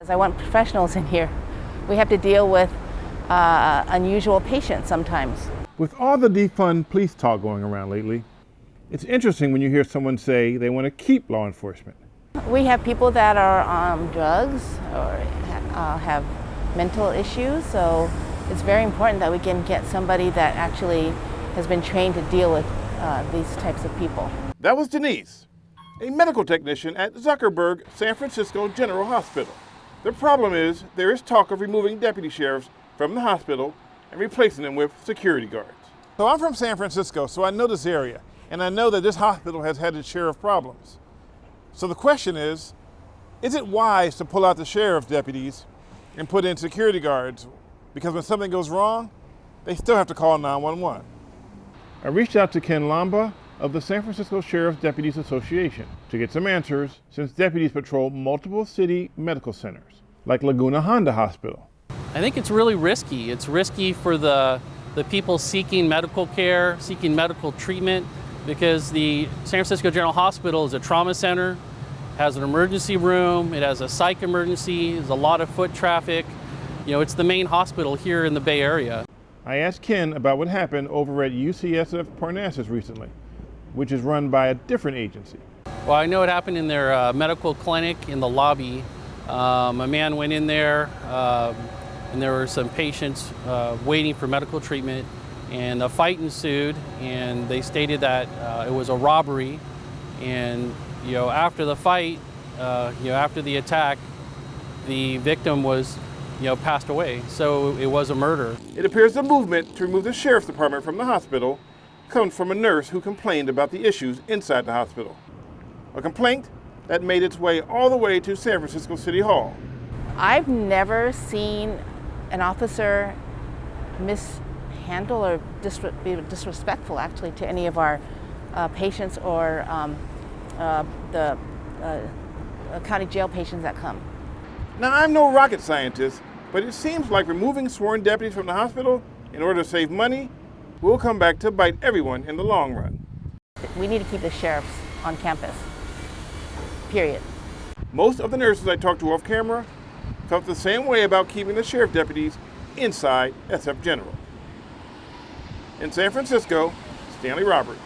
I want professionals in here. We have to deal with unusual patients sometimes. With all the defund police talk going around lately, it's interesting when you hear someone say they want to keep law enforcement. We have people that are on drugs or have mental issues, so it's very important that we can get somebody that actually has been trained to deal with these types of people. That was Denise, a medical technician at Zukerberg San Francisco General Hospital. The problem is there is talk of removing deputy sheriffs from the hospital and replacing them with security guards. So I'm from San Francisco, so I know this area, and I know that this hospital has had its share of problems. So the question is it wise to pull out the sheriff's deputies and put in security guards? Because when something goes wrong, they still have to call 911. I reached out to Ken Lamba of the San Francisco Sheriff Deputies Association to get some answers, since deputies patrol multiple city medical centers, like Laguna Honda Hospital. I think it's really risky. It's risky for the people seeking medical care, seeking medical treatment, because the San Francisco General Hospital is a trauma center, has an emergency room, it has a psych emergency, there's a lot of foot traffic. You know, it's the main hospital here in the Bay Area. I asked Ken about what happened over at UCSF Parnassus recently, which is run by a different agency. Well, I know it happened in their medical clinic in the lobby. A man went in there and there were some patients waiting for medical treatment, and a fight ensued, and they stated that it was a robbery. And after the fight, after the attack, the victim was passed away. So it was a murder. It appears the movement to remove the sheriff's department from the hospital comes from a nurse who complained about the issues inside the hospital. A complaint that made its way all the way to San Francisco City Hall. I've never seen an officer mishandle or be disrespectful actually to any of our patients or the county jail patients that come. Now, I'm no rocket scientist, but it seems like removing sworn deputies from the hospital in order to save money will come back to bite everyone in the long run. We need to keep the sheriffs on campus, period. Most of the nurses I talked to off camera felt the same way about keeping the sheriff deputies inside SF General. In San Francisco, Stanley Roberts.